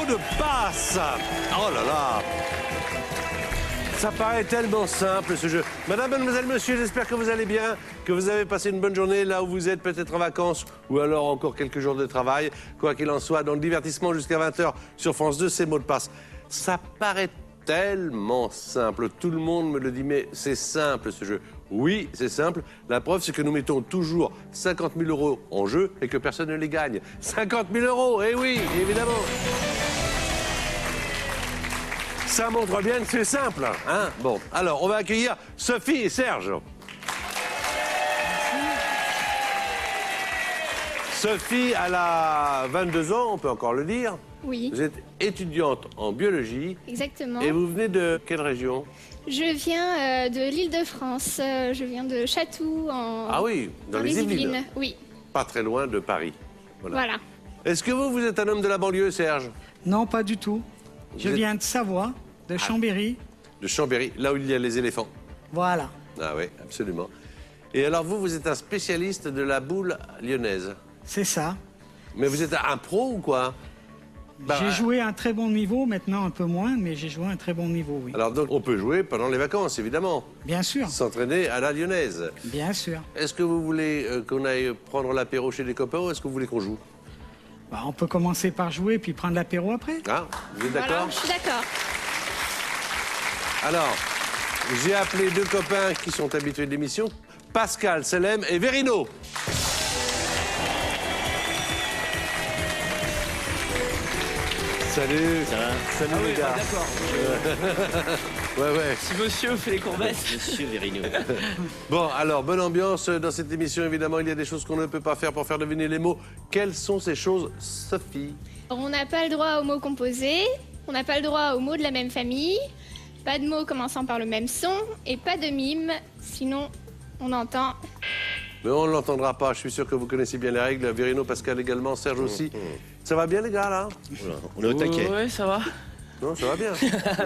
de passe. Oh là là. Ça paraît tellement simple ce jeu. Madame, mademoiselle, monsieur, j'espère que vous allez bien, que vous avez passé une bonne journée là où vous êtes, peut-être en vacances ou alors encore quelques jours de travail. Quoi qu'il en soit, dans le divertissement jusqu'à 20h sur France 2, c'est mot de passe. Ça paraît tellement simple. Tout le monde me le dit, mais c'est simple ce jeu. Oui, c'est simple. La preuve, c'est que nous mettons toujours 50 000 € en jeu et que personne ne les gagne. 50 000 €, eh oui, évidemment. Ça montre bien que c'est simple, hein? Bon, alors, on va accueillir Sophie et Serge. Sophie, elle a 22 ans, on peut encore le dire. Oui. Vous êtes étudiante en biologie. Exactement. Et vous venez de quelle région? Je viens de l'Île-de-France. Je viens de Chatou, Ah oui, dans les Yvelines. Oui. Pas très loin de Paris. Voilà. Est-ce que vous êtes un homme de la banlieue, Serge? Non, pas du tout. Je viens de Savoie, de Chambéry. De Chambéry, là où il y a les éléphants. Voilà. Ah oui, absolument. Et alors vous êtes un spécialiste de la boule lyonnaise. C'est ça. Mais vous êtes un pro ou quoi? J'ai joué à un très bon niveau, maintenant un peu moins, mais j'ai joué à un très bon niveau, oui. Alors donc on peut jouer pendant les vacances, évidemment. Bien sûr. S'entraîner à la lyonnaise. Bien sûr. Est-ce que vous voulez qu'on aille prendre l'apéro chez les copains ou est-ce que vous voulez qu'on joue? Bah, on peut commencer par jouer puis prendre l'apéro après. Ah, vous êtes d'accord? Voilà, je suis d'accord. Alors, j'ai appelé deux copains qui sont habitués de l'émission, Pascal, Selem et Verino. Salut. Ça va? Salut Ah les oui, gars. d'accord. Ouais. Si monsieur fait les courbettes. Monsieur Verino. Bon, alors, bonne ambiance dans cette émission. Évidemment, il y a des choses qu'on ne peut pas faire pour faire deviner les mots. Quelles sont ces choses, Sophie? On n'a pas le droit aux mots composés, on n'a pas le droit aux mots de la même famille, pas de mots commençant par le même son et pas de mime, sinon on entend. Mais on ne l'entendra pas. Je suis sûr que vous connaissez bien les règles. Verino, Pascal également, Serge aussi. Ça va bien, les gars, là? Oula, on est au taquet. Ouais, ça va. Non, ça va bien.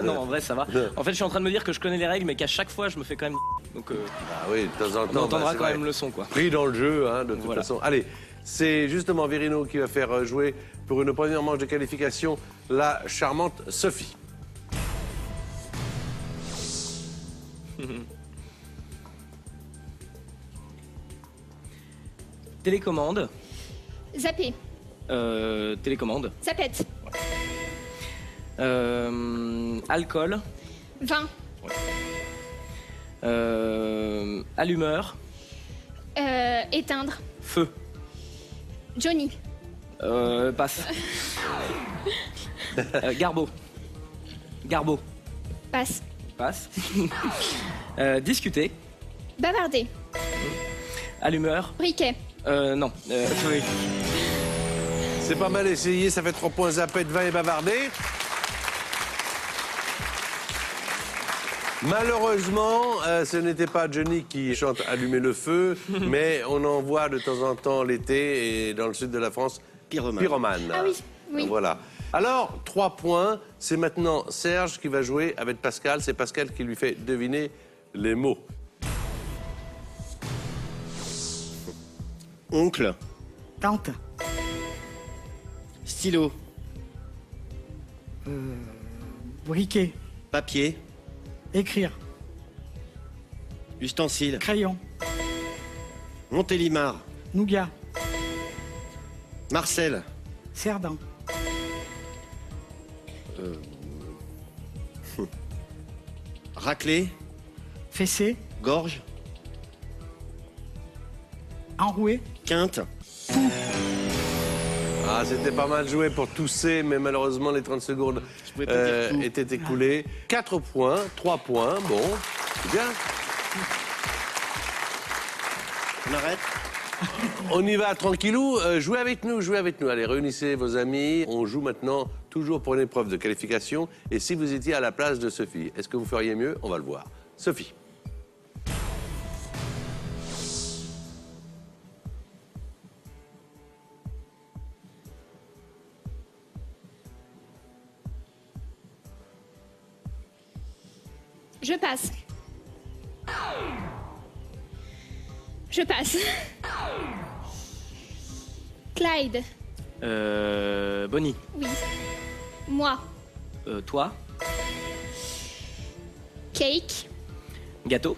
Non, en vrai, ça va. En fait, je suis en train de me dire que je connais les règles, mais qu'à chaque fois, je me fais quand même. Donc, Ah oui, de temps en on temps. entendra c'est quand vrai. même le son, quoi. Pris dans le jeu, hein, de toute Voilà. façon. Allez, c'est justement Verino qui va faire jouer pour une première manche de qualification la charmante Sophie. Télécommande. Zapper, Télécommande. zapette, Alcool. vin, Allumeur. éteindre, Feu. Johnny, Passe. Garbo. Garbo. passe, Passe. Discuter. bavarder, Allumeur. briquet, Non. Feu. C'est pas mal essayé, ça fait 3 points zapette, 20 et bavardé. Malheureusement, ce n'était pas Johnny qui chante Allumer le feu, mais on en voit de temps en temps l'été et dans le sud de la France, Pyromane. Ah oui, oui. Voilà. Alors, 3 points. C'est maintenant Serge qui va jouer avec Pascal. C'est Pascal qui lui fait deviner les mots. Oncle. Tante. Stylo. Briquet. Papier. Écrire. Ustensile. Crayon. Montélimar. Nougat. Marcel. Cerdan. Raclé. Fessé. Gorge. Enroué. Quinte. Ah, c'était pas mal joué pour tousser, mais malheureusement, les 30 secondes Je pouvais pas dire tout. étaient écoulées. 4 points, 3 points, bon, c'est bien. On arrête. On y va tranquillou. Jouez avec nous, jouez avec nous. Allez, réunissez vos amis. On joue maintenant toujours pour une épreuve de qualification. Et si vous étiez à la place de Sophie, est-ce que vous feriez mieux? On va le voir. Sophie. je passe. Je passe. Clyde, Bonnie. oui. Moi. Toi. Cake. Gâteau.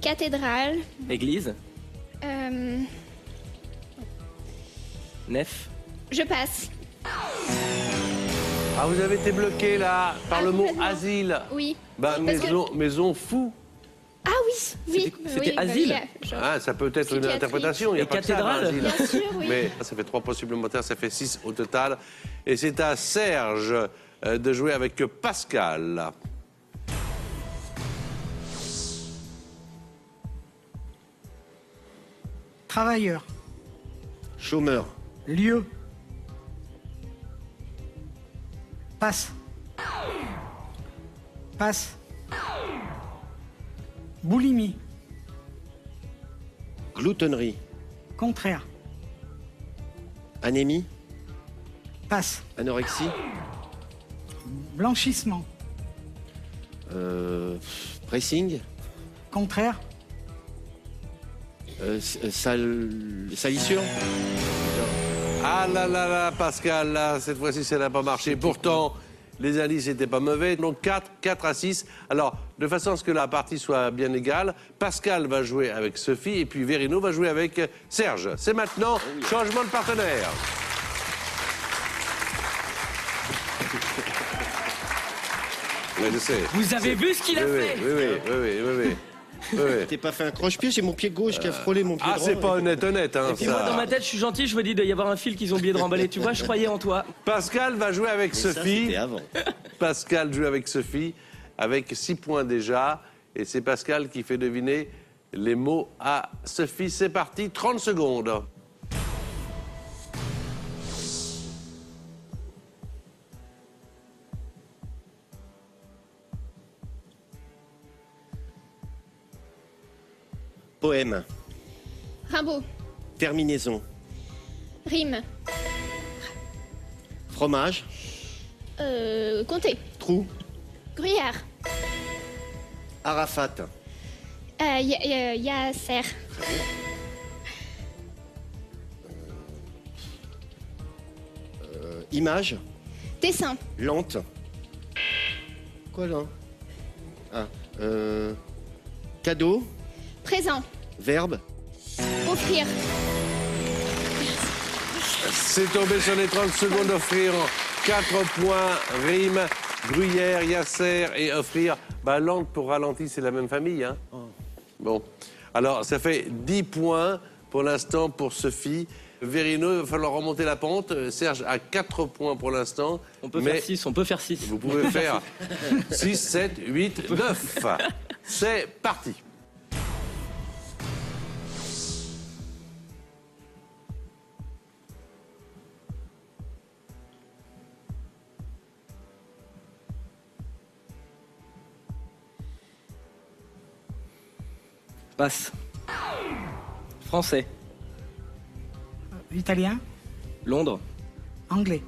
Cathédrale. Église. Euh, Nef. je passe. Ah, vous avez été bloqué là par Ah, le mot complètement. asile. Oui. Bah, Parce que- maison fou. Ah oui, oui. C'était oui, asile. genre, Ah, ça peut être une Psychiatrique. interprétation. Il y a Et pas que ça, cathédrale. asile. Bien sûr, oui. Mais ça fait 3 points supplémentaires, ça fait 6 au total. Et c'est à Serge de jouer avec Pascal. Travailleur. Chômeur. Lieu. Passe. Passe. Boulimie. Gloutonnerie. Contraire. Anémie. Passe. Anorexie. Blanchissement. Pressing. Contraire. Salissure. Ah là là là, Pascal, là, cette fois-ci, ça n'a pas marché. Pourtant, les indices n'étaient pas mauvais. Donc 4 à 6. Alors, de façon à ce que la partie soit bien égale, Pascal va jouer avec Sophie et puis Verino va jouer avec Serge. C'est maintenant changement de partenaire. Oui, je sais. Vous avez vu ce qu'il a Oui, fait oui, oui, oui, oui, oui, oui. T'es pas fait un croche-pied, j'ai mon pied gauche qui a frôlé mon pied Ah, droit. c'est pas honnête, hein, Et moi, dans ça. ma tête, je suis gentil, je me dis, il doit y avoir un fil qu'ils ont oublié de remballer. Tu vois, je croyais en toi. Pascal va jouer avec Mais ça, Sophie. c'était avant. Pascal joue avec Sophie, avec 6 points déjà. Et c'est Pascal qui fait deviner les mots à Sophie. C'est parti, 30 secondes. Poème. Rimbaud. Terminaison. Rime. Fromage. Comté. Trou. Gruyère. Arafat. Yasser. Image. Dessin. Lente. Quoi là? Ah. Cadeau. Présent. Verbe. Offrir. C'est tombé sur les 30 secondes offrir. 4 points, rime, gruyère, yasser et offrir. Bah, lente pour ralenti, c'est la même famille, hein. Bon. Alors, ça fait 10 points pour l'instant pour Sophie. Verino, il va falloir remonter la pente. Serge a 4 points pour l'instant. On peut mais faire 6, on peut faire 6. vous pouvez faire 6, 7, 8, 9. C'est parti. Passe. Français. Italien. Londres. Anglais.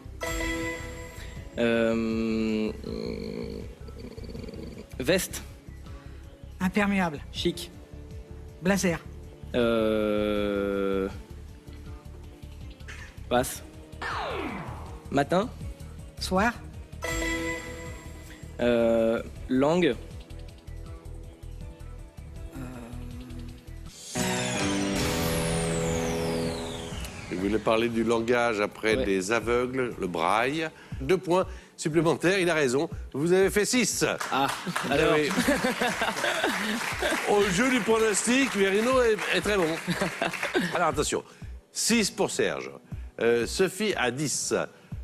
Veste. Imperméable. Chic. Blazer. Passe. Matin. Soir. Langue. Je voulais parler du langage après Ouais. des aveugles, le braille. 2 points supplémentaires, il a raison. Vous avez fait 6. Ah, alors. Oui. Au jeu du pronostic, Verino est très bon. Alors attention, 6 pour Serge. Sophie a 10.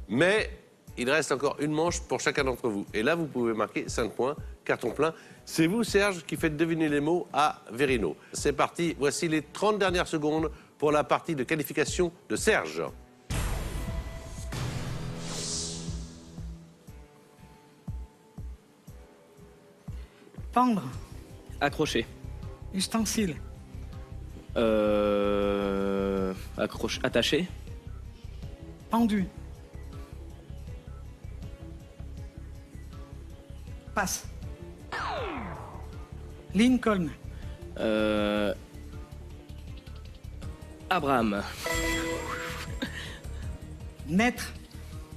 Mais il reste encore une manche pour chacun d'entre vous. Et là, vous pouvez marquer 5 points, carton plein. C'est vous, Serge, qui faites deviner les mots à Verino. C'est parti, voici les 30 dernières secondes pour la partie de qualification de Serge. Pendre. Accroché. Ustensile. Attaché. Pendu. Passe. Lincoln. Abraham. Naître.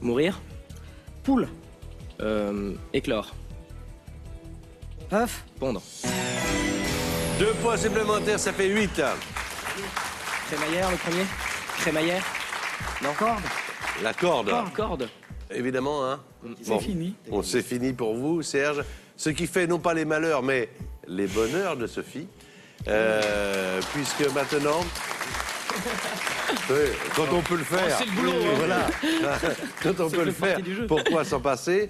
Mourir. Poule. Éclore. œuf. Pondre. 2 points supplémentaires, ça fait 8. Crémaillère, le premier. Crémaillère. Non. Corde. La corde, Corde. évidemment. Hein. C'est fini. Bon, c'est fini pour vous, Serge. Ce qui fait non pas les malheurs, mais les bonheurs de Sophie. Puisque maintenant... Oui, quand on peut le faire. c'est le boulot, hein. Voilà. Quand on Ça peut le fait faire, partie du jeu. pourquoi s'en passer?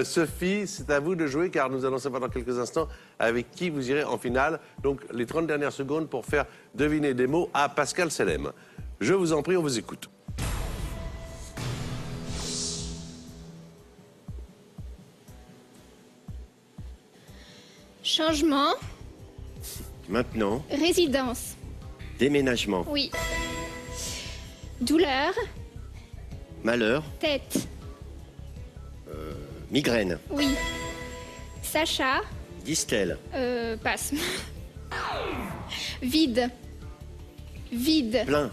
Sophie, c'est à vous de jouer car nous allons savoir dans quelques instants avec qui vous irez en finale. Donc les 30 dernières secondes pour faire deviner des mots à Pascal Selem. Je vous en prie, on vous écoute. Changement, Maintenant, résidence. déménagement. Oui. Douleur, Malheur, tête. migraine. Oui. Sacha, Distel. passe. Vide. Vide. Plein.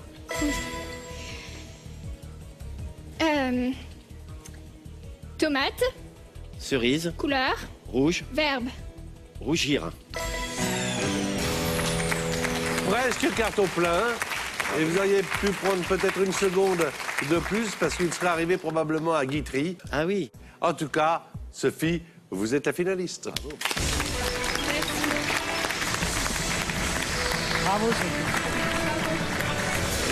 Tomate, Cerise. couleur, Rouge. verbe. Rougir. Presque carton plein. Et vous auriez pu prendre peut-être une seconde de plus parce qu'il serait arrivé probablement à Guitry. Ah oui. En tout cas, Sophie, vous êtes la finaliste. Bravo, Sophie.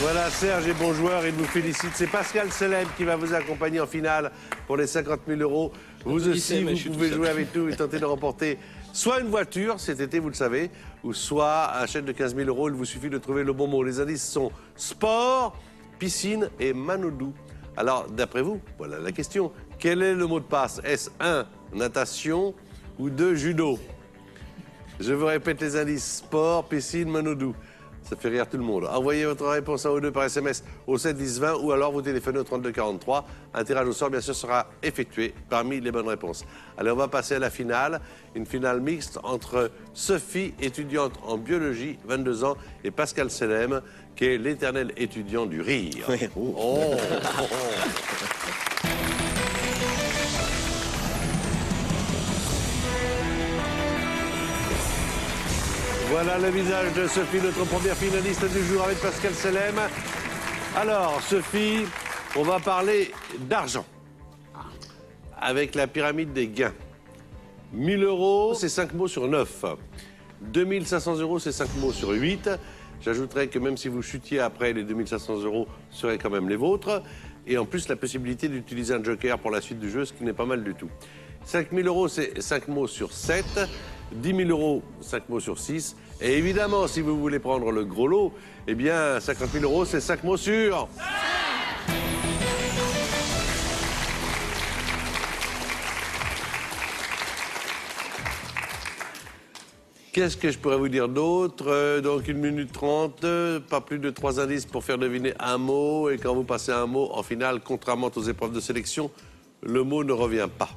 Voilà, Serge est bon joueur, il vous félicite. C'est Pascal Selem qui va vous accompagner en finale pour les 50 000 euros. Vous Applaudissez, aussi, mais vous je suis pouvez tout seul. jouer avec nous et tenter de remporter soit une voiture cet été, vous le savez, ou soit un chèque de 15 000 euros. Il vous suffit de trouver le bon mot. Les indices sont sport, piscine et manodou. Alors, d'après vous, voilà la question. Quel est le mot de passe? Est-ce 1, natation ou 2, judo? Je vous répète les indices sport, piscine, manodou. Ça fait rire tout le monde. Envoyez votre réponse à O2 par SMS au 7 10 20 ou alors vous téléphonez au 32 43. Un tirage au sort, bien sûr, sera effectué parmi les bonnes réponses. Allez, on va passer à la finale. Une finale mixte entre Sophie, étudiante en biologie, 22 ans, et Pascal Selem, qui est l'éternel étudiant du rire. Ouais, oh. Oh. Voilà le visage de Sophie, notre première finaliste du jour avec Pascal Selem. Alors, Sophie, on va parler d'argent. Avec la pyramide des gains. 1 000 euros, c'est 5 mots sur 9. 2 500 euros, c'est 5 mots sur 8. J'ajouterais que même si vous chutiez après, les 2 500 euros seraient quand même les vôtres. Et en plus, la possibilité d'utiliser un joker pour la suite du jeu, ce qui n'est pas mal du tout. 5 000 euros, c'est 5 mots sur 7. 10 000 euros, 5 mots sur 6. Et évidemment, si vous voulez prendre le gros lot, eh bien, 50 000 euros, c'est 5 mots sur... Qu'est-ce que je pourrais vous dire d'autre? Donc 1 minute 30, pas plus de 3 indices pour faire deviner un mot. Et quand vous passez un mot, en finale, contrairement aux épreuves de sélection, le mot ne revient pas.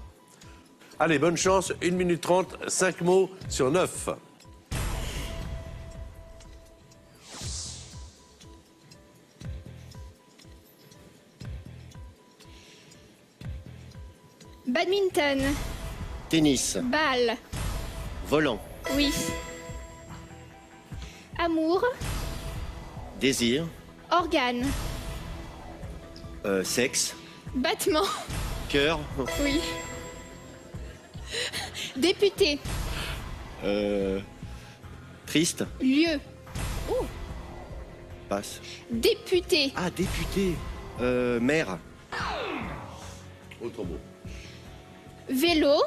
Allez, bonne chance, 1 minute 30, 5 mots sur 9. Badminton, Tennis. balle. Volant. Oui. Amour, Désir. organe. Sexe. Battement, Cœur. oui. Député, Triste. lieu. Passe. Député, Ah, député. Maire. Autre mot. vélo,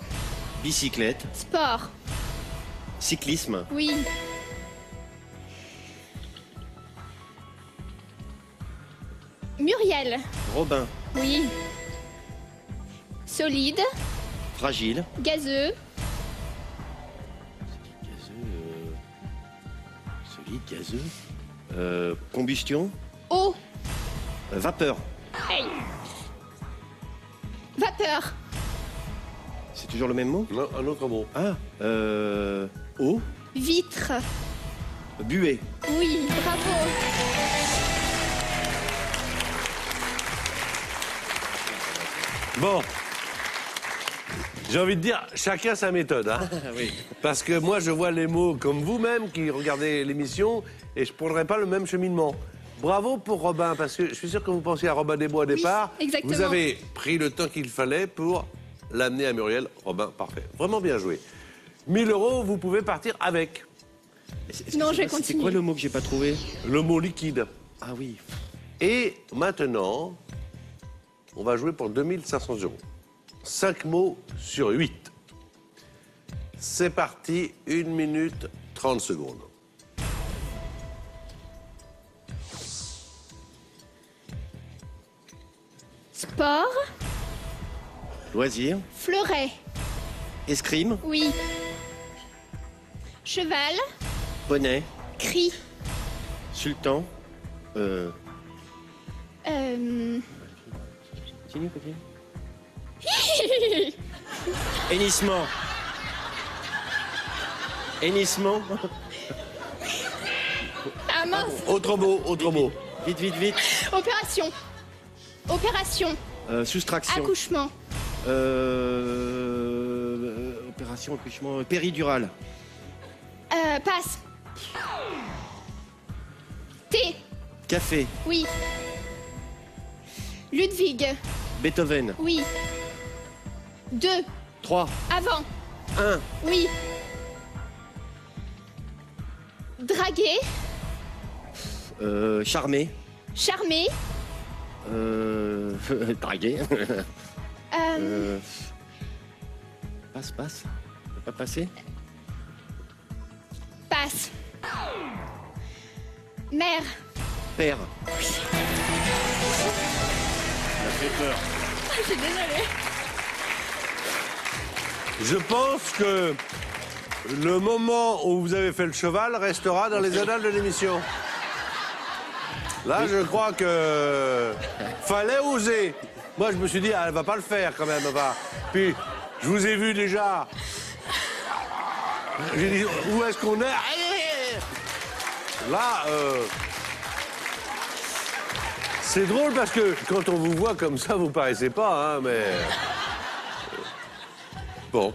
Bicyclette. sport. Cyclisme. Oui. Muriel, Robin. oui. Solide, Fragile. gazeux, Gazeux. Solide, gazeux. Combustion. eau. Vapeur. Hey. Vapeur, C'est toujours le même mot? Non, un autre mot. Ah. Eau. vitre. Buée. Oui, bravo. Bon. J'ai envie de dire, chacun sa méthode. Hein. Oui. Parce que moi, je vois les mots comme vous-même qui regardez l'émission et je ne prendrai pas le même cheminement. Bravo pour Robin, parce que je suis sûr que vous pensiez à Robin des Bois au départ. exactement. Vous avez pris le temps qu'il fallait pour l'amener à Muriel. Robin, parfait. Vraiment bien joué. 1 000 €, vous pouvez partir avec. Non, je vais C'est continuer. quoi le mot que j'ai pas trouvé? Le mot liquide. Ah oui. Et maintenant, on va jouer pour 2 500 €. 5 mots sur 8. C'est parti, 1 minute 30 secondes. Sport, Loisir. fleuret, Escrime. oui. Cheval, Poney. cri, Sultan. Continue, continue. Hennissement. Hennissement. ah mince, Autre mot, autre mot. Vite, vite, vite. opération, opération, Soustraction. accouchement, Opération, accouchement. Péridurale. passe. Thé, Café. oui. Ludwig, Beethoven. oui. 2, 3. avant, 1. oui. Draguer, Charmé. charmer, Draguer. Passe, passe. Pas passer. passe. Mère, Père. je suis désolée. Je pense que le moment où vous avez fait le cheval restera dans les annales de l'émission. Là, je crois que fallait oser. Moi, je me suis dit, ah, elle va pas le faire quand même. Va. Puis, je vous ai vu déjà. J'ai dit, où est-ce qu'on est? Là, c'est drôle parce que quand on vous voit comme ça, vous paraissez pas, hein, mais... Bon.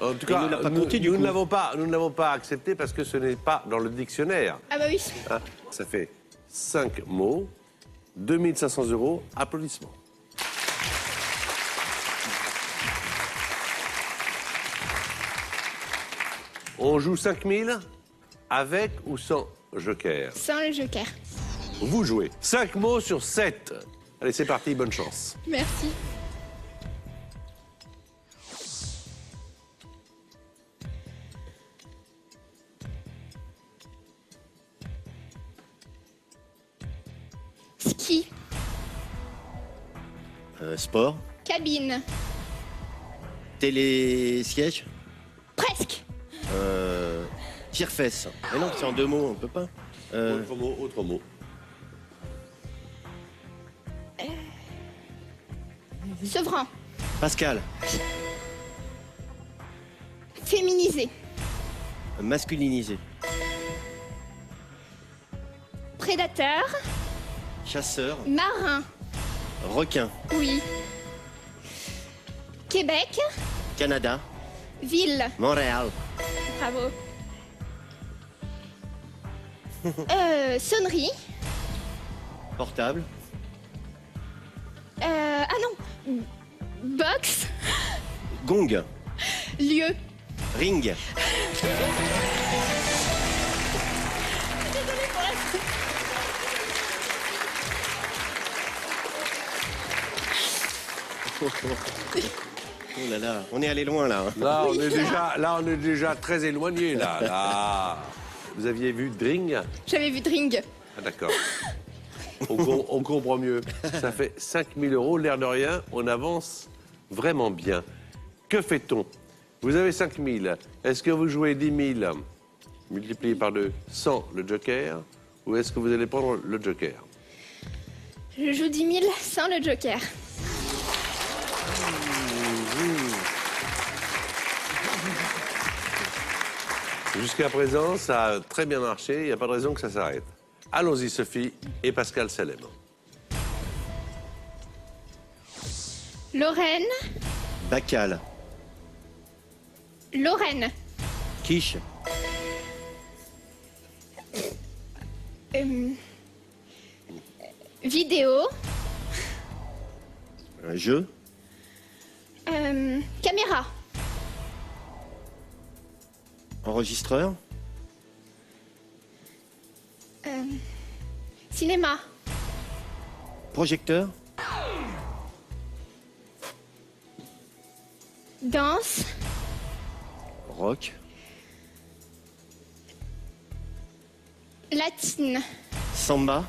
En tout Et cas, nous l'a pas compté, du nous coup. ne l'avons pas accepté parce que ce n'est pas dans le dictionnaire. Ah bah oui. Hein. Ça fait 5 mots, 2 500 €, applaudissements. On joue 5 000 avec ou sans joker. Sans le joker. Vous jouez. 5 mots sur 7. Allez, c'est parti, bonne chance. Merci. Ski, Sport. cabine, Télésiège. presque. Tire-fesse. Mais non, c'est en 2 mots, on peut pas. Autre mot, autre mot. Sevran, Pascal. féminisé, Masculinisé. prédateur, Chasseur. marin, Requin. oui. Québec, Canada. ville, Montréal. bravo. Sonnerie, Portable. ah non, box, Gong. lieu. Ring. Oh là là, on est allé loin là. Hein. Là, on est déjà très éloigné, là. Vous aviez vu Dring? J'avais vu Dring. Ah, d'accord. On comprend mieux. Ça fait 5 000 €, l'air de rien, on avance vraiment bien. Que fait-on? Vous avez 5 000. Est-ce que vous jouez 10 000 multiplié par 2 sans le joker? Ou est-ce que vous allez prendre le joker? Je joue 10 000 sans le joker. Jusqu'à présent, ça a très bien marché, il n'y a pas de raison que ça s'arrête. Allons-y, Sophie et Pascal Salem. Lorraine. Bacal. Lorraine. Quiche. Vidéo. Un jeu. Caméra. Enregistreur. Cinéma. Projecteur. Danse. Rock. Latine. Samba.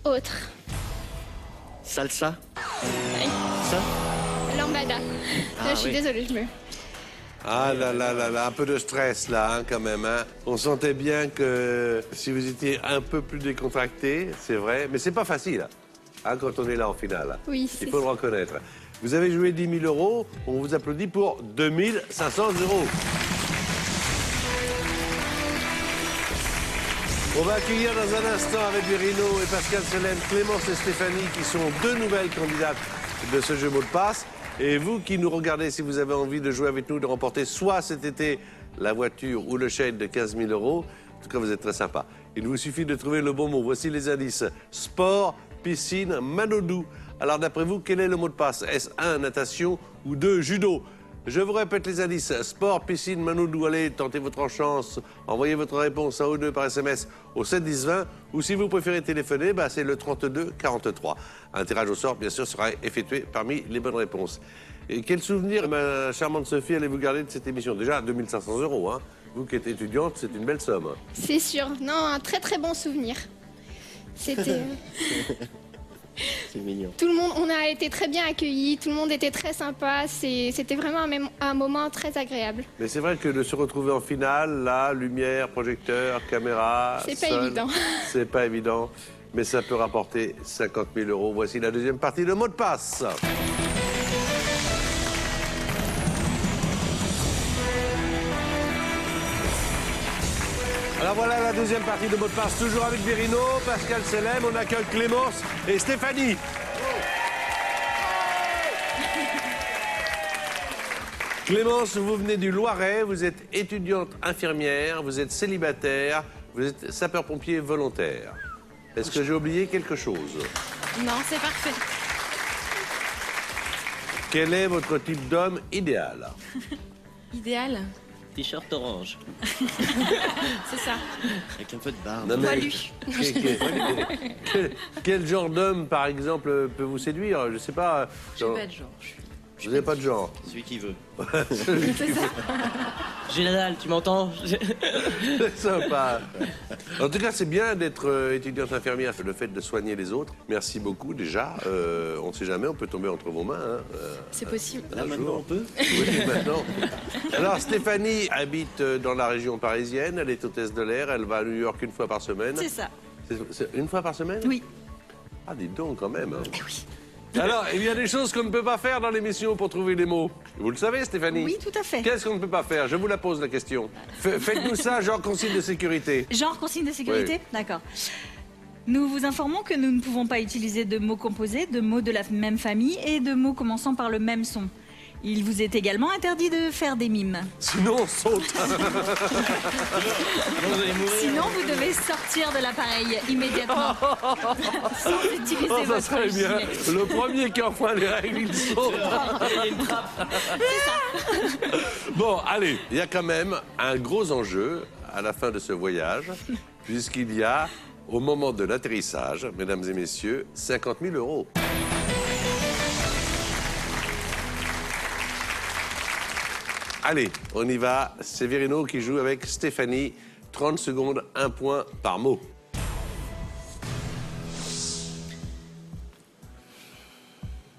Autre. Salsa. Oui. Ça. Lambada. Ah, Je suis oui. désolée, je me... Ah là là là là, un peu de stress là, hein, quand même. Hein. On sentait bien que si vous étiez un peu plus décontracté, c'est vrai, mais c'est pas facile hein, quand on est là en finale. Oui, c'est Il faut le reconnaître. Vous avez joué 10 000 euros, on vous applaudit pour 2 500 euros. On va accueillir dans un instant avec Virino et Pascal Selem, Clémence et Stéphanie, qui sont deux nouvelles candidates de ce jeu mot de passe. Et vous qui nous regardez, si vous avez envie de jouer avec nous, de remporter soit cet été la voiture ou le chèque de 15 000 euros, en tout cas vous êtes très sympa. Il vous suffit de trouver le bon mot. Voici les indices. Sport, piscine, manodou. Alors d'après vous, quel est le mot de passe? Est-ce 1, natation ou 2, judo? Je vous répète les indices. Sport, piscine, manodou. Allez, tentez votre chance. Envoyez votre réponse à O2 par SMS au 7 10 20. Ou si vous préférez téléphoner, c'est le 32 43. Un tirage au sort, bien sûr, sera effectué parmi les bonnes réponses. Et quel souvenir, ma charmante Sophie, allez-vous garder de cette émission? Déjà, 2 500 euros. Hein. Vous qui êtes étudiante, c'est une belle somme. C'est sûr. Non, un très très bon souvenir. C'était... C'est mignon. Tout le monde, on a été très bien accueillis, tout le monde était très sympa, c'était vraiment un moment très agréable. Mais c'est vrai que de se retrouver en finale, là, lumière, projecteur, caméra... C'est pas seul, évident. C'est pas évident, mais ça peut rapporter 50 000 euros. Voici la deuxième partie de mot de passe. Alors voilà la deuxième partie de mot de passe, toujours avec Virino, Pascal Selem, on accueille Clémence et Stéphanie. Clémence, vous venez du Loiret, vous êtes étudiante infirmière, vous êtes célibataire, vous êtes sapeur-pompier volontaire. Est-ce que j'ai oublié quelque chose? Non, c'est parfait. Quel est votre type d'homme idéal? Idéal. T-shirt orange. C'est ça. Avec un peu de barbe. Non, mais- Poilu. Quel genre d'homme, par exemple, peut vous séduire? Je sais pas. J'ai pas de genre. Vous n'avez pas de genre. Celui qui veut. J'ai la dalle, tu m'entends? C'est sympa. En tout cas, c'est bien d'être étudiante infirmière, le fait de soigner les autres. Merci beaucoup déjà. On ne sait jamais, on peut tomber entre vos mains. Hein. C'est possible. Là, maintenant, on peut. Oui, maintenant. Alors, Stéphanie habite dans la région parisienne. Elle est hôtesse de l'air. Elle va à New York une fois par semaine. C'est ça. C'est une fois par semaine? Oui. Ah, dites donc quand même. Hein. Eh oui. Alors, il y a des choses qu'on ne peut pas faire dans l'émission pour trouver les mots. Vous le savez, Stéphanie? Oui, tout à fait. Qu'est-ce qu'on ne peut pas faire? Je vous la pose, la question. Faites-nous ça, genre consigne de sécurité. Genre consigne de sécurité Oui. D'accord. Nous vous informons que nous ne pouvons pas utiliser de mots composés, de mots de la même famille et de mots commençant par le même son. Il vous est également interdit de faire des mimes. Sinon, on saute. Sinon, vous devez sortir de l'appareil immédiatement. Sans utiliser Oh, ça votre serait bien. gilet. Le premier qui enfreint les règles, il saute. Il y a une trappe. Bon, allez, il y a quand même un gros enjeu à la fin de ce voyage, puisqu'il y a, au moment de l'atterrissage, mesdames et messieurs, 50 000 euros. Allez, on y va. C'est Virino qui joue avec Stéphanie. 30 secondes, 1 point par mot.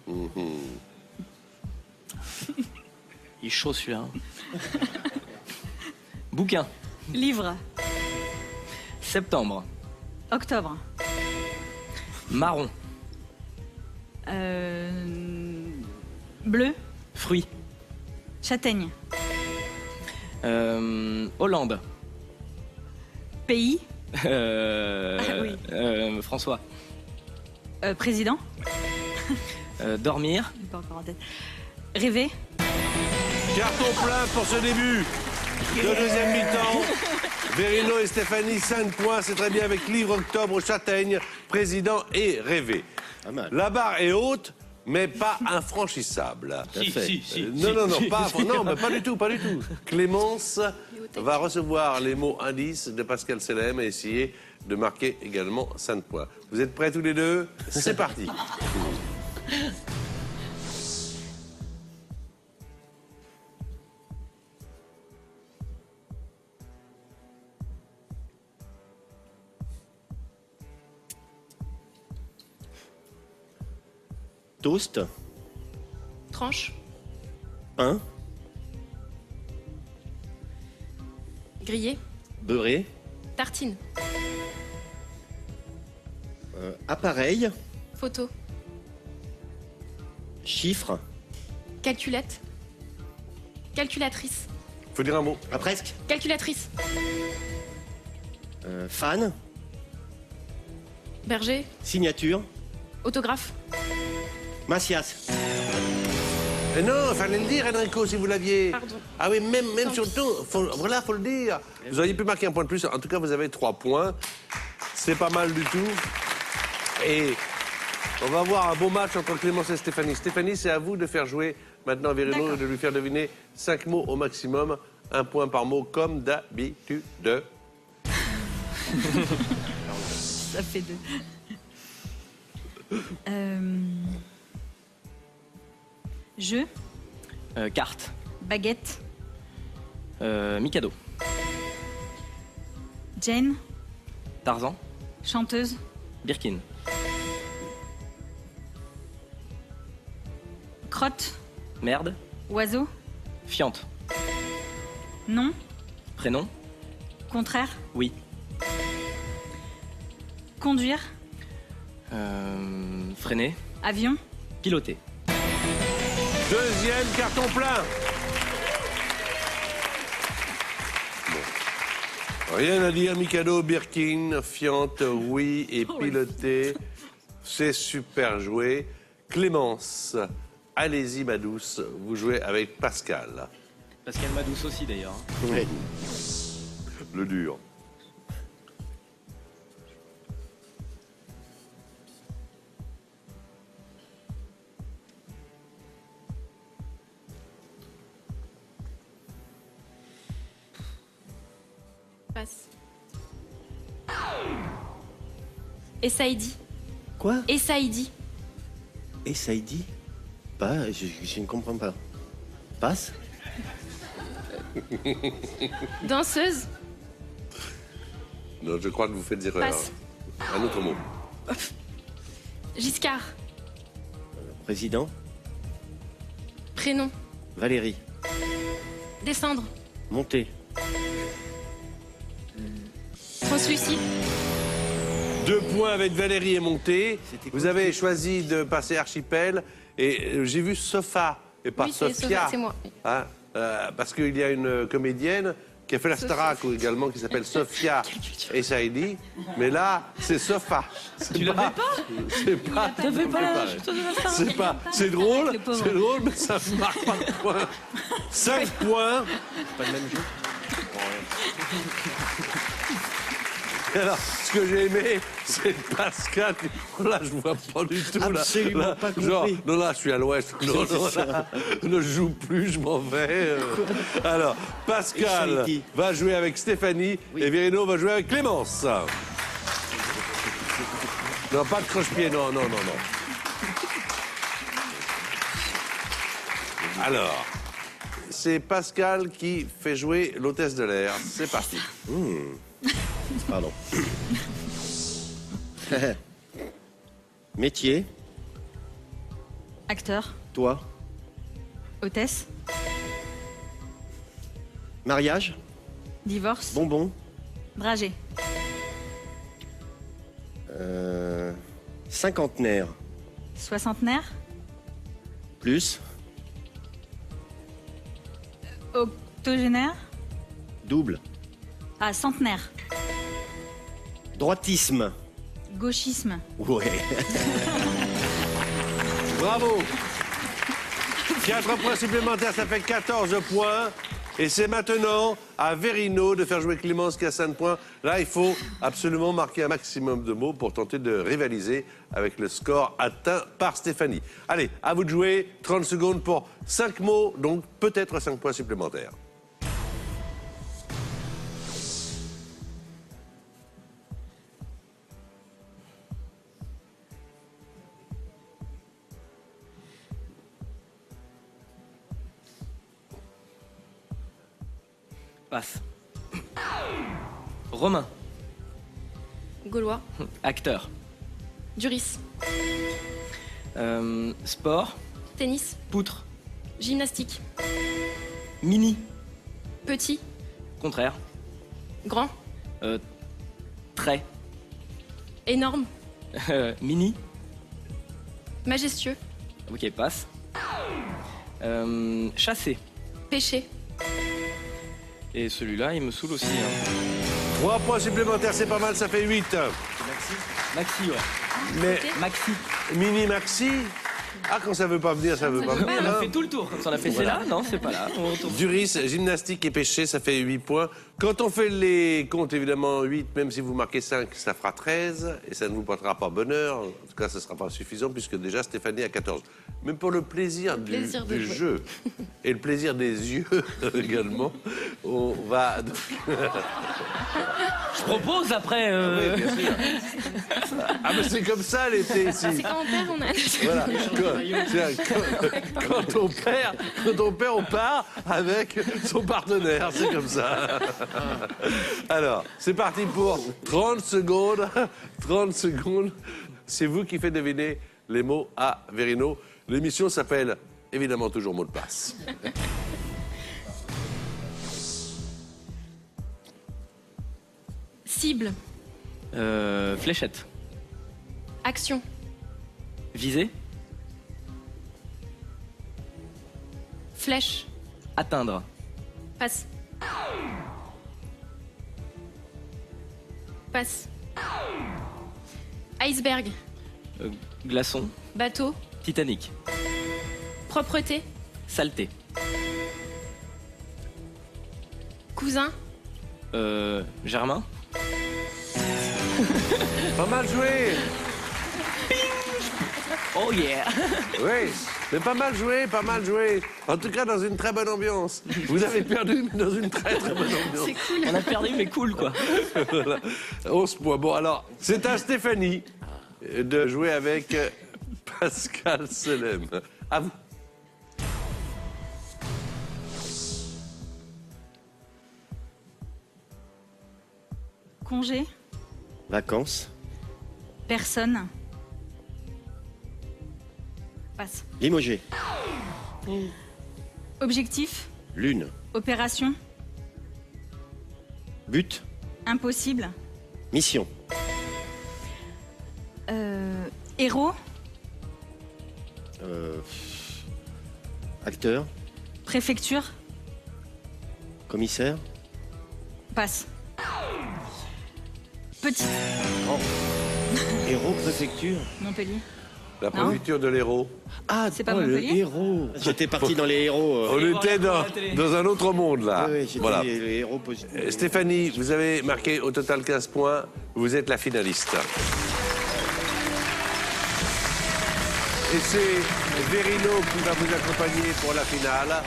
Il est chaud celui-là. Bouquin. Livre. Septembre. Octobre. Marron. Bleu. Fruit. Châtaigne. Hollande. Pays. Euh, Ah oui. François. Président. Dormir. Pas encore en tête. Rêver. Carton plein pour ce début de deuxième mi-temps. Verino et Stéphanie, 5 points, c'est très bien avec Livre Octobre, Châtaigne, Président et Rêver. Pas mal. La barre est haute, mais pas infranchissable. Si. Non, mais pas du tout. Clémence va recevoir les mots indices de Pascal Selem et essayer de marquer également 5 points. Vous êtes prêts tous les deux? C'est parti. Toast. Tranche. Pain. Grillé. Beurré. Tartine. Appareil. Photo. Chiffre. Calculette. Calculatrice. Faut dire un mot. Ah, presque. Calculatrice. Fan. Berger. Signature. Autographe. Macias. Mais non, fallait le dire, Enrico, si vous l'aviez. Pardon. Ah oui, même Tant sur le ton. Faut le dire. Vous auriez pu marquer un point de plus. En tout cas, vous avez 3 points. C'est pas mal du tout. Et on va avoir un beau match entre Clémence et Stéphanie. Stéphanie, c'est à vous de faire jouer maintenant Verino D'accord. et de lui faire deviner 5 mots au maximum. 1 point par mot, comme d'habitude. Ça fait 2. Jeu. Carte. Baguette. Mikado. Jane. Tarzan. Chanteuse. Birkin. Crotte. Merde. Oiseau. Fiante. Nom. Prénom. Contraire. Oui. Conduire. Freiner. Avion. Piloter. Deuxième carton plein. Rien à dire, Mikado, Birkin, Fiante, oui et piloté. C'est super joué. Clémence, allez-y ma douce, vous jouez avec Pascal. Pascal Madouce aussi d'ailleurs. Oui. Le dur. Passe. Essaïdi. Quoi? Essaïdi. Et ça y dit? Pas, je ne comprends pas. Passe. Danseuse. Non, je crois que vous faites erreur. Passe. Un autre mot. Giscard. Président. Prénom. Valérie. Descendre. Monter. Translucide. 2 points avec Valérie et Monté. C'était quoi? Vous avez choisi de passer Archipel. Et j'ai vu Sofa et pas Oui, c'est Sophia. Sophia, c'est moi. Hein, parce qu'il y a une comédienne qui a fait la Starac également, qui s'appelle Sophia et Saïdi. Mais là, c'est Sofa. Tu l'avais pas? C'est pas. T'avais pas la pareil. chute de la star. C'est pas. C'est drôle, Le pauvre. c'est drôle, mais ça ne marque pas de points. 5 points. Pas le même jeu. Alors, ce que j'ai aimé, c'est Pascal. Là, je vois pas du tout. Absolument là, pas compris. Genre, non, là, je suis à l'ouest. Non, non, là, ne joue plus, je m'en vais. Alors, Pascal Essaïdi. va jouer avec Stéphanie et Verino va jouer avec Clémence. Non, pas de croche-pied, non. Alors, c'est Pascal qui fait jouer l'hôtesse de l'air. C'est parti. Pardon. Métier. Acteur. Toi. Hôtesse. Mariage. Divorce. Bonbon. Dragée. Cinquantenaire. Soixantenaire. Plus. Octogénaire. Double. Ah, centenaire. Droitisme. Gauchisme. Ouais. Bravo. 4 points supplémentaires, ça fait 14 points. Et c'est maintenant à Verino de faire jouer Clémence qui a 5 points. Là, il faut absolument marquer un maximum de mots pour tenter de rivaliser avec le score atteint par Stéphanie. Allez, à vous de jouer. 30 secondes pour 5 mots, donc peut-être 5 points supplémentaires. Passe. Romain. Gaulois. Acteur. Duris. Sport. Tennis. Poutre. Gymnastique. Mini. Petit. Contraire. Grand. Très. Énorme. Mini. Majestueux. Ok, passe. Chasser. Péché. Et celui-là, il me saoule aussi. Hein. 3 points supplémentaires, c'est pas mal, ça fait 8. Maxi, ouais. Mais Maxi. mini maxi. Ah, quand ça veut pas venir, ça veut pas Ouais, venir. on a hein. fait tout le tour. Quand on a fait c'est là, non, c'est pas là. On retourne. Duris, gymnastique et pêcher, ça fait 8 points. Quand on fait les comptes, évidemment, 8, même si vous marquez 5, ça fera 13. Et ça ne vous portera pas bonheur. En tout cas, ça ne sera pas suffisant puisque déjà Stéphanie a 14. Mais pour le plaisir, plaisir de du jouer. jeu et le plaisir des yeux également, on va... Je propose après. Oui, bien sûr. Ah, mais c'est comme ça l'été ici. C'est quand on perd, on a. Voilà. Quand on perd, on part avec son partenaire. C'est comme ça. Alors, c'est parti pour 30 secondes. 30 secondes. C'est vous qui faites deviner les mots à Verino. L'émission s'appelle évidemment toujours mot de passe. Cible. Fléchette. Action. Viser. Flèche. Atteindre. Passe. Passe. Iceberg. Glaçon. Bateau. Titanic. Propreté. Saleté. Cousin. Germain. Pas mal joué. Oh yeah. Oui, mais pas mal joué, pas mal joué. En tout cas, dans une très bonne ambiance. Vous avez perdu, mais dans une très très bonne ambiance. On a perdu, mais cool, quoi. Voilà. 11 points. Bon, alors, c'est à Stéphanie de jouer avec Pascal Selem. À vous. Congé. Vacances. Personne. Passe. Limogé. Objectif. Lune. Opération. But. Impossible. Mission. Héros. Acteur. Préfecture. Commissaire. Passe. Petit. Héros, préfecture. Montpellier. La préfecture de l'héros. Ah, C'est pas le Montpellier héros. J'étais parti dans les héros. On était dans un autre monde, là. Ouais, j'étais Voilà. les héros positifs. Stéphanie, vous avez marqué au total 15 points. Vous êtes la finaliste. Et c'est Verino qui va vous accompagner pour la finale,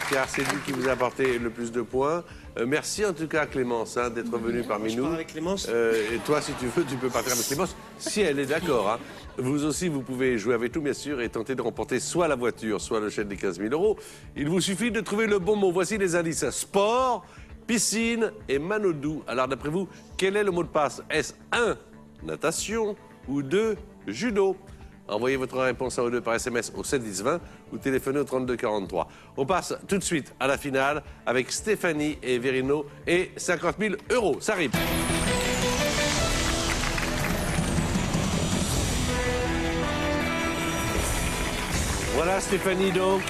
car c'est lui qui vous a apporté le plus de points. Merci en tout cas, Clémence, hein, d'être venue parmi Je nous. pars avec Clémence. Et toi, si tu veux, tu peux partir avec Clémence, si elle est d'accord. Hein. Vous aussi, vous pouvez jouer avec nous, bien sûr, et tenter de remporter soit la voiture, soit le chèque des 15 000 €. Il vous suffit de trouver le bon mot. Voici les indices. Sport, piscine et manodou. Alors, d'après vous, quel est le mot de passe? Est-ce 1, natation, ou 2, judo? Envoyez votre réponse à O2 par SMS au 7 10 20 ou téléphonez au 32 43. On passe tout de suite à la finale avec Stéphanie et Verino et 50 000 €. Ça arrive. Voilà Stéphanie donc.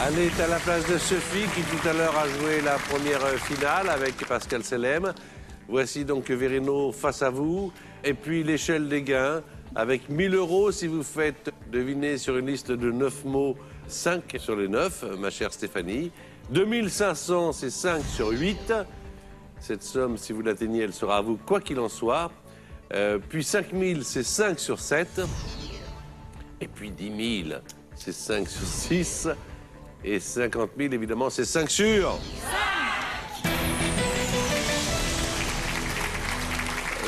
Elle est à la place de Sophie qui tout à l'heure a joué la première finale avec Pascal Selem. Voici donc Verino face à vous. Et puis l'échelle des gains, avec 1 000 € si vous faites deviner sur une liste de 9 mots 5 sur les 9, ma chère Stéphanie. 2 500, c'est 5 sur 8. Cette somme, si vous l'atteignez, elle sera à vous, quoi qu'il en soit. Puis 5 000, c'est 5 sur 7. Et puis 10 000, c'est 5 sur 6. Et 50 000, évidemment, c'est 5 sur...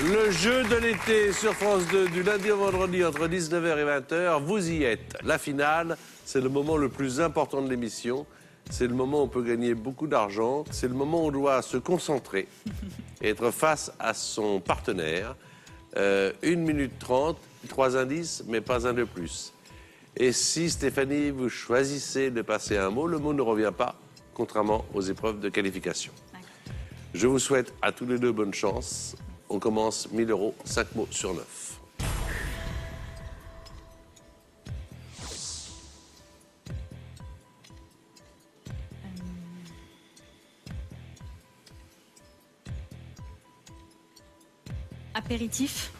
Le jeu de l'été sur France 2 du lundi au vendredi entre 19h et 20h, vous y êtes. La finale, c'est le moment le plus important de l'émission. C'est le moment où on peut gagner beaucoup d'argent. C'est le moment où on doit se concentrer et être face à son partenaire. 1 minute 30, 3 indices, mais pas un de plus. Et si, Stéphanie, vous choisissez de passer un mot, le mot ne revient pas, contrairement aux épreuves de qualification. Je vous souhaite à tous les deux bonne chance. On commence 1 000 €, 5 mots sur 9. Apéritif.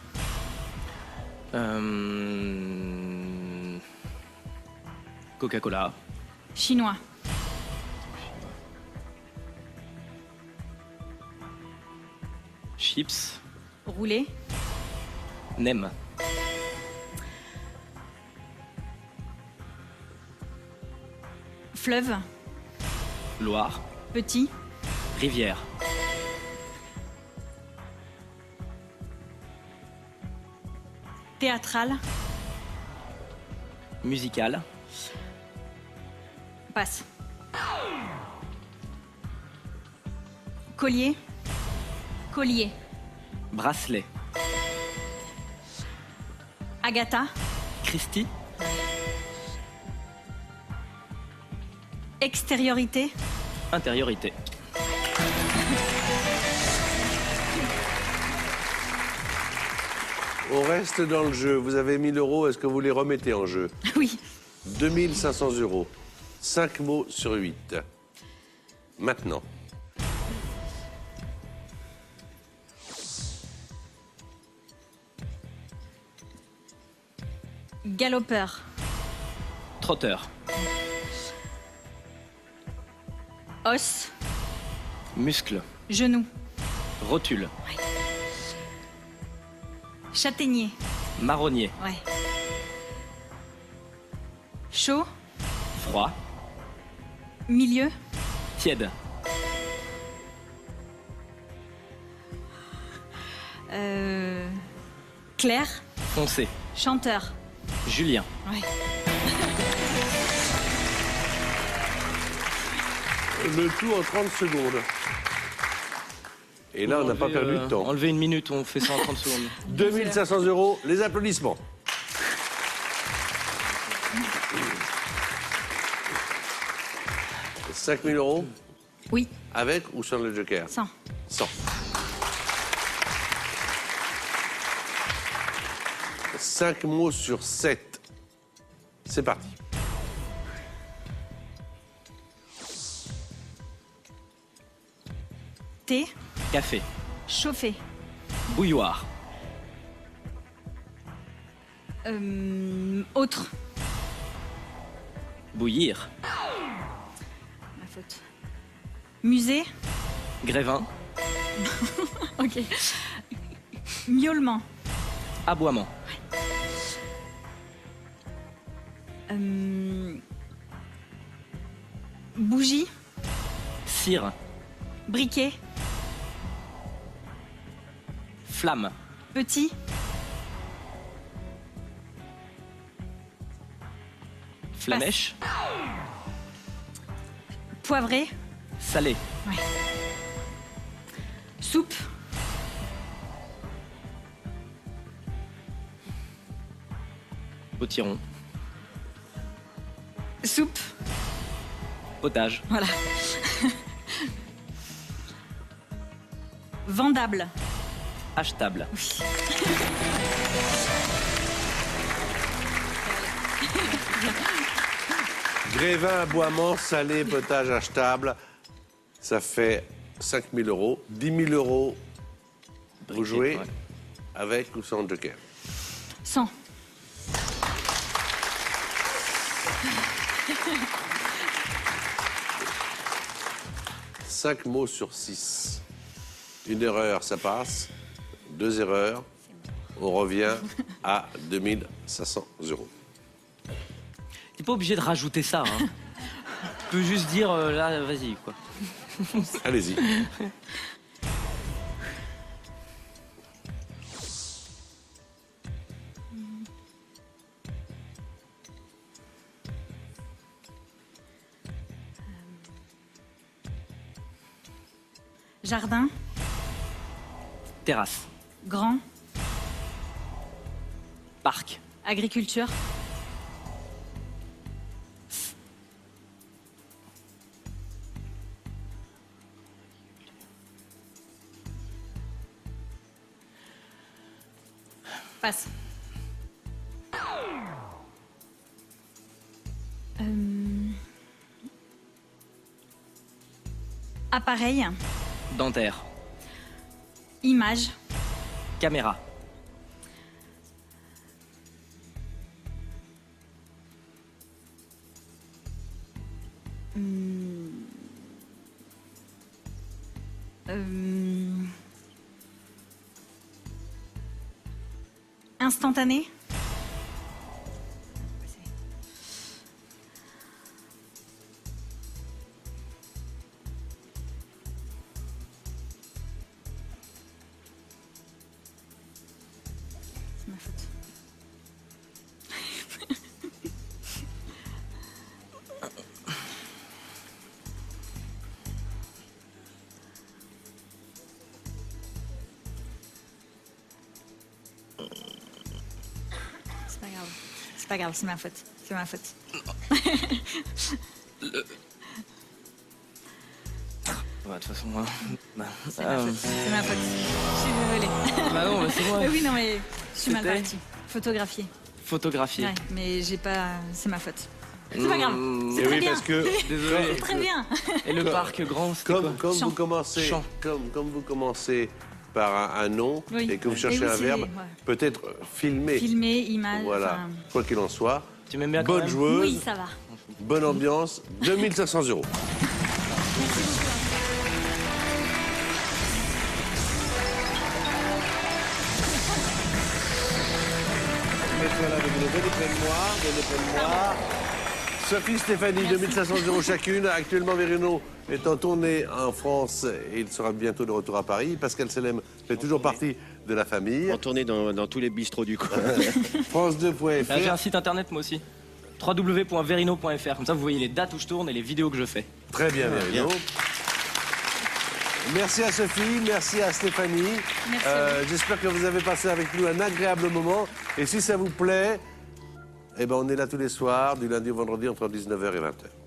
Coca-Cola. Chinois. Chips. Roulé. Nem. Fleuve. Loire. Petit. Rivière. Théâtral. Musical. Passe. Collier. Collier. Bracelet. Agatha. Christie. Extériorité. Intériorité. On reste dans le jeu. Vous avez 1 000 €. Est-ce que vous les remettez en jeu? Oui. 2 500 €. 5 mots sur 8. Maintenant. Galopeur. Trotteur. Os. Muscle. Genou. Rotule. Châtaignier. Marronnier. Ouais. Chaud. Froid. Milieu. Tiède. Clair. Foncé. Chanteur. Julien. Ouais. Le tout en 30 secondes. Et là, on n'a pas perdu de temps. Enlever 1 minute, on fait ça en 30 secondes. 2 500 €. Les applaudissements. « 5 000 €. Oui. Avec ou sans le joker? 100. 100. 5 mots sur 7. C'est parti. Thé. Café. Chauffé. Bouilloire. Autre. Bouillir. Ma faute. Musée. Grévin. Ok. Miaulement. Aboiement. Bougie. Cire. Briquet. Flamme. Petit. Flamèche. Poivré. Salé. Ouais. Soupe. Potiron. Soupe. Potage. Voilà. Vendable. Achetable. Grévin, aboiement, salé, potage achetable. Ça fait 5 000 €. 10 000 € Vous jouez ouais. avec ou sans joker? 100. Cinq mots sur 6. Une erreur, ça passe. 2 erreurs, on revient à 2500 €. T'es pas obligé de rajouter ça. Hein. Tu peux juste dire là, vas-y quoi. Allez-y. Jardin. Terrasse. Grand. Parc. Agriculture. Passe. Appareil. Dentaire. Image. Caméra. Instantané. C'est ma faute. C'est pas grave. C'est pas grave, c'est ma faute. C'est ma faute. Ouais, de toute façon, moi. C'est ma faute. C'est ma faute. Je suis désolée. Bah non, bah c'est moi. Oui, non, mais je suis mal C'était partie. Photographier. Photographier. Ouais, mais j'ai pas. C'est ma faute. C'est pas grave. C'est Et très oui, bien. parce que Désolé. C'est très bien. Et le parc grand, c'était quoi comme Chant. vous commencez, Chant. comme vous commencez par un nom Oui. et que vous Et cherchez oui, un c'est- verbe, ouais. peut-être filmer. Filmer, image. Voilà. enfin, Quoi qu'il en soit, Tu m'aimes bien quand bonne même joueuse, Oui, ça va. bonne ambiance, 2500 €. Mettez-la avec une belle épée noire. Sophie, Stéphanie, 2500 € chacune. Actuellement, Verino est en tournée en France et il sera bientôt de retour à Paris. Pascal Selem fait toujours partie de la famille. En tournée dans tous les bistrots du coin. France2.fr. Là, j'ai un site internet moi aussi. www.verino.fr. Comme ça, vous voyez les dates où je tourne et les vidéos que je fais. Très bien, Verino. Merci à Sophie, merci à Stéphanie. Merci à J'espère que vous avez passé avec nous un agréable moment. Et si ça vous plaît, eh ben on est là tous les soirs, du lundi au vendredi, entre 19h et 20h.